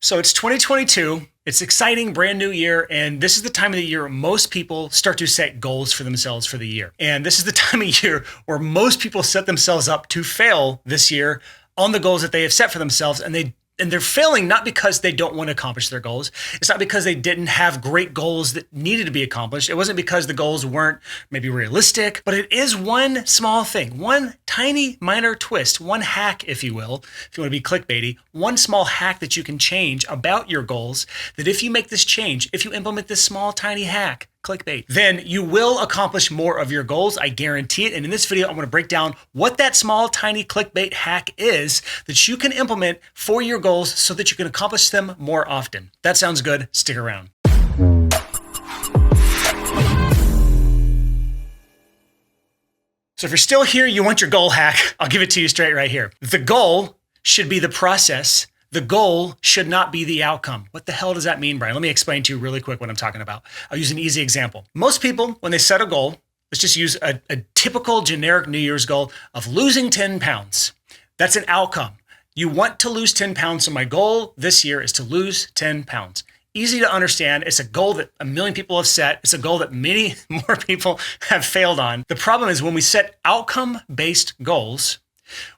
So it's 2022. It's exciting, brand new year. And this is the time of the year most people start to set goals for themselves for the year. And this is the time of year where most people set themselves up to fail this year on the goals that they have set for themselves. And they're failing not because they don't want to accomplish their goals. It's not because they didn't have great goals that needed to be accomplished. It wasn't because the goals weren't maybe realistic, but it is one small thing, one tiny minor twist, one hack, if you will, if you want to be clickbaity, one small hack that you can change about your goals, that if you make this change, if you implement this small tiny hack, clickbait, then you will accomplish more of your goals. I guarantee it. And in this video, I'm going to break down what that small, tiny clickbait hack is that you can implement for your goals so that you can accomplish them more often. That sounds good. Stick around. So if you're still here, you want your goal hack, I'll give it to you straight right here. The goal should be the process. The goal should not be the outcome. What the hell does that mean, Brian? Let me explain to you really quick what I'm talking about. I'll use an easy example. Most people, when they set a goal, let's just use a typical generic New Year's goal of losing 10 pounds. That's an outcome. You want to lose 10 pounds. So my goal this year is to lose 10 pounds. Easy to understand. It's a goal that a million people have set. It's a goal that many more people have failed on. The problem is when we set outcome-based goals,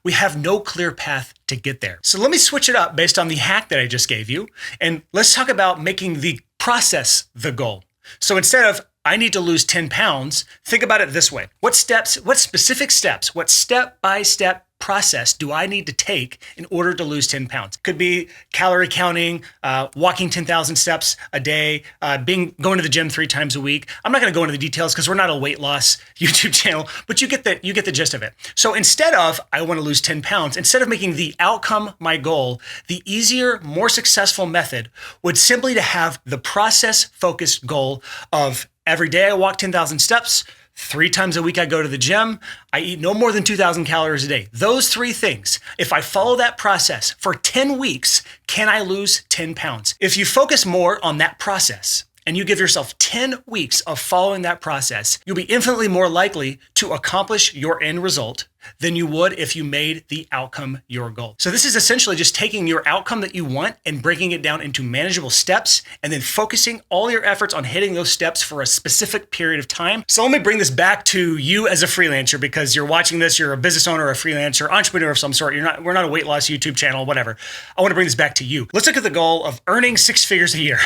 we have no clear path to get there. So let me switch it up based on the hack that I just gave you. And let's talk about making the process the goal. So instead of, I need to lose 10 pounds, think about it this way. What specific steps, what step-by-step process do I need to take in order to lose 10 pounds? Could be calorie counting, walking 10,000 steps a day, going to the gym 3 times a week. I'm not going to go into the details because we're not a weight loss YouTube channel, but you get the gist of it. So instead of, I want to lose 10 pounds, instead of making the outcome my goal, the easier, more successful method would simply to have the process-focused goal of every day I walk 10,000 steps, 3 times a week I go to the gym, I eat no more than 2,000 calories a day. Those 3 things, if I follow that process for 10 weeks, can I lose 10 pounds? If you focus more on that process and you give yourself 10 weeks of following that process, you'll be infinitely more likely to accomplish your end result than you would if you made the outcome your goal. So this is essentially just taking your outcome that you want and breaking it down into manageable steps and then focusing all your efforts on hitting those steps for a specific period of time. So let me bring this back to you as a freelancer, because you're watching this, you're a business owner, a freelancer, entrepreneur of some sort. We're not a weight loss YouTube channel, whatever. I want to bring this back to you. Let's look at the goal of earning 6 figures a year,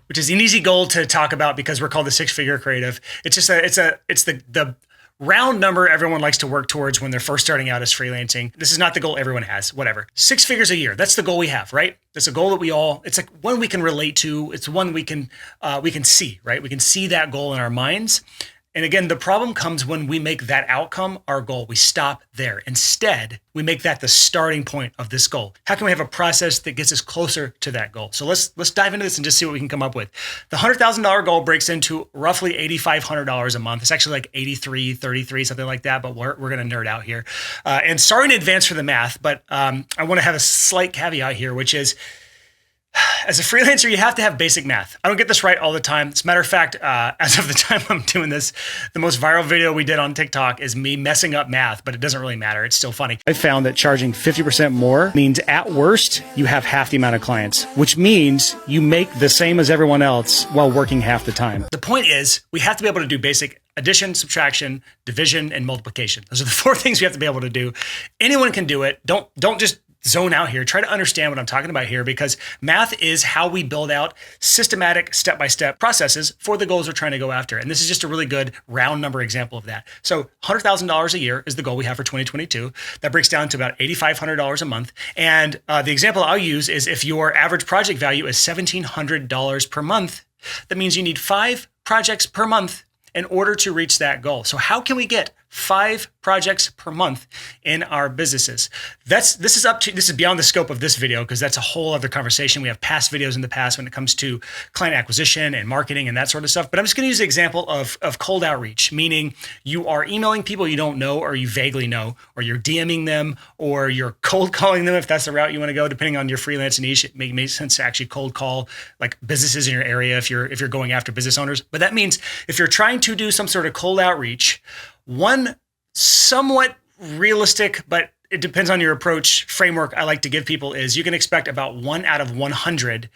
which is an easy goal to talk about because we're called the 6-figure creative. It's just it's the round number everyone likes to work towards when they're first starting out as freelancing. This is not the goal everyone has, whatever. 6 figures a year, that's the goal we have, right? That's a goal that it's like one we can relate to. It's one we can see, right? We can see that goal in our minds. And again, the problem comes when we make that outcome our goal. We stop there. Instead, we make that the starting point of this goal. How can we have a process that gets us closer to that goal? So let's dive into this and just see what we can come up with. The $100,000 goal breaks into roughly $8,500 a month. It's actually like 83, something like that, but we're going to nerd out here. And sorry in advance for the math, but I want to have a slight caveat here, which is, as a freelancer, you have to have basic math. I don't get this right all the time. As a matter of fact, as of the time I'm doing this, the most viral video we did on TikTok is me messing up math, but it doesn't really matter. It's still funny. I found that charging 50% more means at worst, you have half the amount of clients, which means you make the same as everyone else while working half the time. The point is, we have to be able to do basic addition, subtraction, division, and multiplication. Those are the 4 things we have to be able to do. Anyone can do it. Don't just zone out here. Try to understand what I'm talking about here, because math is how we build out systematic step-by-step processes for the goals we're trying to go after. And this is just a really good round number example of that. So $100,000 a year is the goal we have for 2022. That breaks down to about $8,500 a month. And the example I'll use is if your average project value is $1,700 per month, that means you need 5 projects per month in order to reach that goal. So how can we get 5 projects per month in our businesses? This is beyond the scope of this video, because that's a whole other conversation. We have past videos in the past when it comes to client acquisition and marketing and that sort of stuff. But I'm just going to use the example of cold outreach, meaning you are emailing people you don't know or you vaguely know, or you're DMing them, or you're cold calling them if that's the route you want to go, depending on your freelance niche. It makes sense to actually cold call like businesses in your area if you're going after business owners. But that means if you're trying to do some sort of cold outreach, one somewhat realistic but it depends on your approach. Framework I like to give people is you can expect about 1 out of 100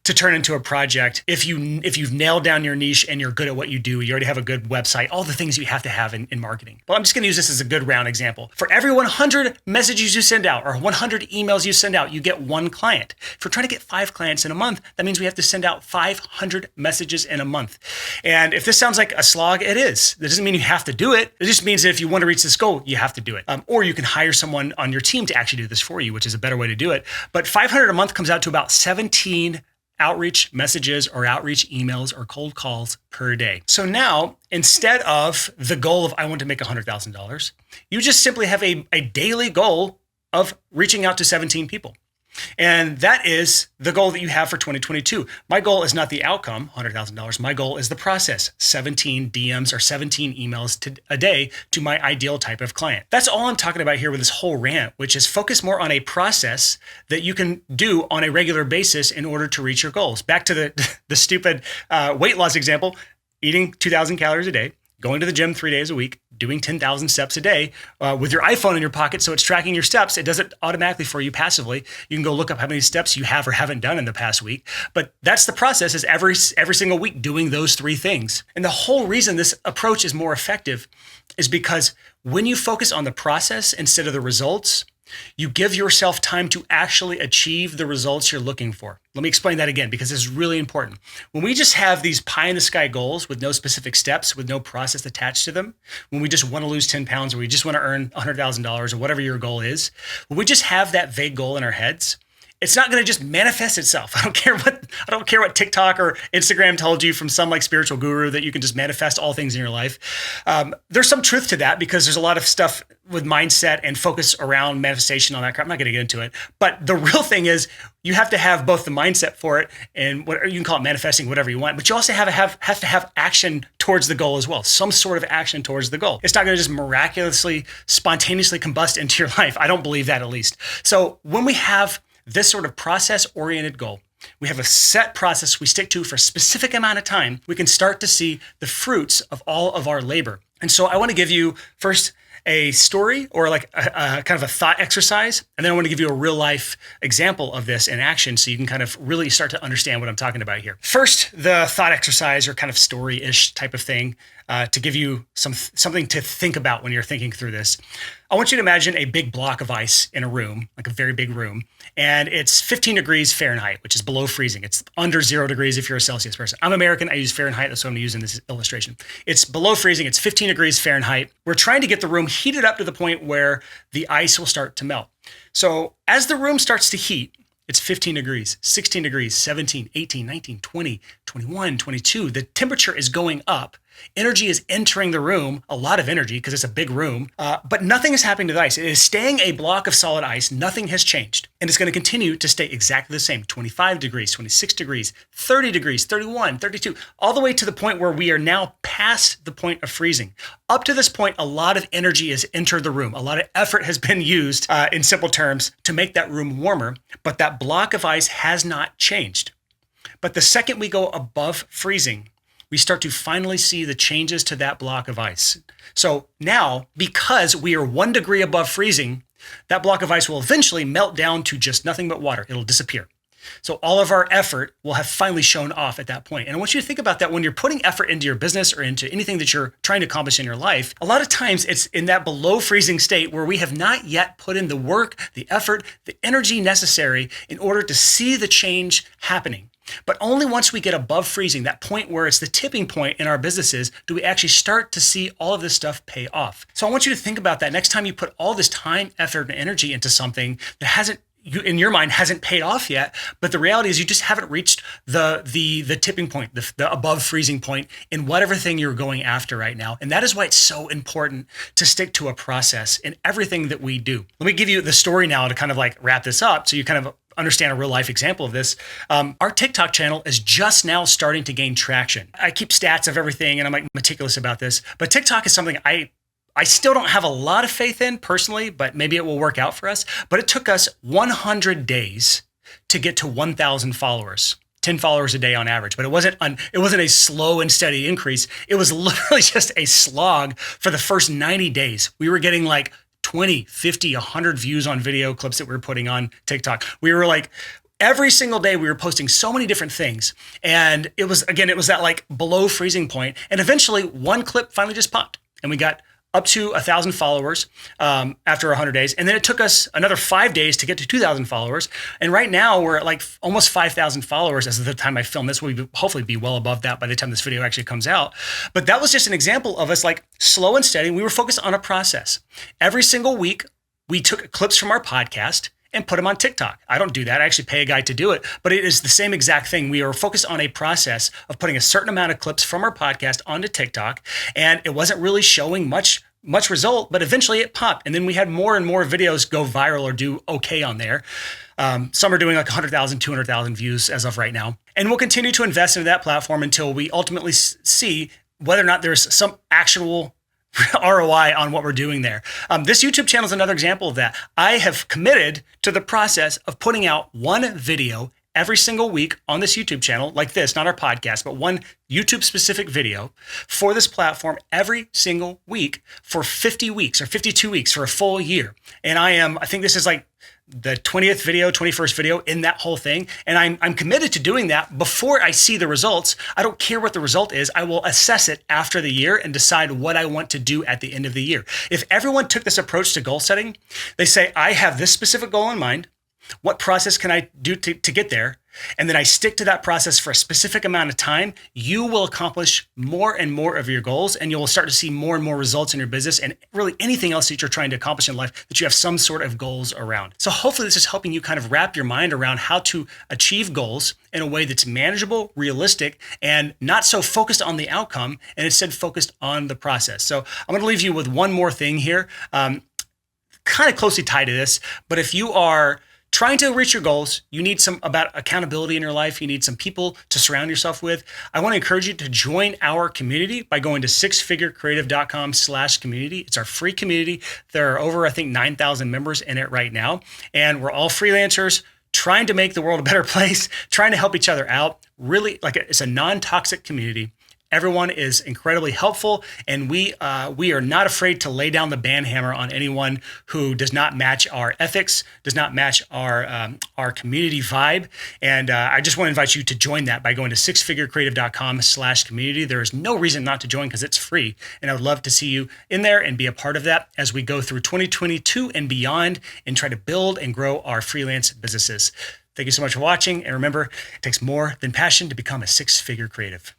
to turn into a project if you've nailed down your niche and you're good at what you do. You already have a good website, all the things you have to have in marketing. But I'm just going to use this as a good round example. For every 100 messages you send out or 100 emails you send out, you get 1 client. If we're trying to get 5 clients in a month, that means we have to send out 500 messages in a month. And if this sounds like a slog, it is. That doesn't mean you have to do it. It just means that if you want to reach this goal, you have to do it. Or you can hire someone on your team to actually do this for you, which is a better way to do it. But 500 a month comes out to about 17 outreach messages or outreach emails or cold calls per day. So now, instead of the goal of I want to make $100,000, you just simply have a daily goal of reaching out to 17 people. And that is the goal that you have for 2022. My goal is not the outcome, $100,000. My goal is the process, 17 DMs or 17 emails a day to my ideal type of client. That's all I'm talking about here with this whole rant, which is focus more on a process that you can do on a regular basis in order to reach your goals. Back to the stupid weight loss example, eating 2,000 calories a day, going to the gym 3 days a week, doing 10,000 steps a day with your iPhone in your pocket. So it's tracking your steps. It does it automatically for you passively. You can go look up how many steps you have or haven't done in the past week. But that's the process, is every single week doing those 3 things. And the whole reason this approach is more effective is because when you focus on the process instead of the results, you give yourself time to actually achieve the results you're looking for. Let me explain that again, because it's really important. When we just have these pie in the sky goals with no specific steps, with no process attached to them, when we just want to lose 10 pounds or we just want to earn $100,000 or whatever your goal is, when we just have that vague goal in our heads, it's not going to just manifest itself. I don't care what TikTok or Instagram told you from some like spiritual guru that you can just manifest all things in your life. There's some truth to that because there's a lot of stuff with mindset and focus around manifestation on that crap. I'm not going to get into it. But the real thing is you have to have both the mindset for it and what you can call it manifesting, whatever you want, but you also have to have action towards the goal as well. Some sort of action towards the goal. It's not going to just miraculously, spontaneously combust into your life. I don't believe that, at least. So when we have this sort of process-oriented goal, we have a set process we stick to for a specific amount of time, we can start to see the fruits of all of our labor. And so I want to give you first a story or like a kind of a thought exercise. And then I want to give you a real life example of this in action so you can kind of really start to understand what I'm talking about here. First, the thought exercise or kind of story-ish type of thing to give you something to think about when you're thinking through this. I want you to imagine a big block of ice in a room, like a very big room, and it's 15 degrees Fahrenheit, which is below freezing. It's under 0 degrees if you're a Celsius person. I'm American. I use Fahrenheit. That's what I'm going to use in this illustration. It's below freezing. It's 15 degrees Fahrenheit. We're trying to get the room heated up to the point where the ice will start to melt. So as the room starts to heat, it's 15 degrees, 16 degrees, 17, 18, 19, 20, 21, 22. The temperature is going up. Energy is entering the room, a lot of energy because it's a big room, but nothing is happening to the ice. It is staying a block of solid ice. Nothing has changed. And it's going to continue to stay exactly the same. 25 degrees, 26 degrees, 30 degrees, 31, 32, all the way to the point where we are now past the point of freezing. Up to this point, a lot of energy has entered the room. A lot of effort has been used, in simple terms, to make that room warmer, but that block of ice has not changed. But the second we go above freezing, we start to finally see the changes to that block of ice. So now, because we are 1 degree above freezing, that block of ice will eventually melt down to just nothing but water. It'll disappear. So all of our effort will have finally shown off at that point. And I want you to think about that when you're putting effort into your business or into anything that you're trying to accomplish in your life. A lot of times it's in that below freezing state where we have not yet put in the work, the effort, the energy necessary in order to see the change happening. But only once we get above freezing, that point where it's the tipping point in our businesses, do we actually start to see all of this stuff pay off. So I want you to think about that next time you put all this time, effort, and energy into something that in your mind hasn't paid off yet, but the reality is you just haven't reached the tipping point, the above freezing point in whatever thing you're going after right now. And that is why it's so important to stick to a process in everything that we do. Let me give you the story now to kind of like wrap this up so you kind of understand a real life example of this. Our TikTok channel is just now starting to gain traction. I keep stats of everything and I'm like meticulous about this, but TikTok is something I still don't have a lot of faith in personally, but maybe it will work out for us. But it took us 100 days to get to 1,000 followers, 10 followers a day on average. But it wasn't a slow and steady increase. It was literally just a slog for the first 90 days. We were getting like 20, 50, 100 views on video clips that we were putting on TikTok. We were like, every single day we were posting so many different things. And it was that like below freezing point. And eventually one clip finally just popped and we got up to 1,000 followers after 100 days. And then it took us another 5 days to get to 2,000 followers. And right now we're at like almost 5,000 followers as of the time I film this. We'll hopefully be well above that by the time this video actually comes out. But that was just an example of us like slow and steady. We were focused on a process. Every single week, we took clips from our podcast and put them on TikTok. I don't do that. I actually pay a guy to do it, but it is the same exact thing. We are focused on a process of putting a certain amount of clips from our podcast onto TikTok, and it wasn't really showing much result, but eventually it popped. And then we had more and more videos go viral or do okay on there. Some are doing like 100,000, 200,000 views as of right now. And we'll continue to invest into that platform until we ultimately see whether or not there's some actual ROI on what we're doing there. This YouTube channel is another example of that. I have committed to the process of putting out one video every single week on this YouTube channel, like this, not our podcast, but one YouTube specific video for this platform every single week for 50 weeks or 52 weeks for a full year. And I think this is like the 20th video, 21st video in that whole thing. And I'm committed to doing that before I see the results. I don't care what the result is. I will assess it after the year and decide what I want to do at the end of the year. If everyone took this approach to goal setting, they say, I have this specific goal in mind. What process can I do to get there? And then I stick to that process for a specific amount of time, you will accomplish more and more of your goals, and you'll start to see more and more results in your business and really anything else that you're trying to accomplish in life that you have some sort of goals around. So hopefully this is helping you kind of wrap your mind around how to achieve goals in a way that's manageable, realistic, and not so focused on the outcome, and instead focused on the process. So I'm going to leave you with one more thing here, kind of closely tied to this, but if you are trying to reach your goals, you need some accountability in your life. You need some people to surround yourself with. I want to encourage you to join our community by going to sixfigurecreative.com/community. It's our free community. There are over, I think, 9,000 members in it right now. And we're all freelancers trying to make the world a better place, trying to help each other out. Really, it's a non-toxic community. Everyone is incredibly helpful, and we are not afraid to lay down the band hammer on anyone who does not match our ethics, does not match our community vibe. And I just want to invite you to join that by going to sixfigurecreative.com/community. There is no reason not to join because it's free, and I would love to see you in there and be a part of that as we go through 2022 and beyond and try to build and grow our freelance businesses. Thank you so much for watching, and remember, it takes more than passion to become a six-figure creative.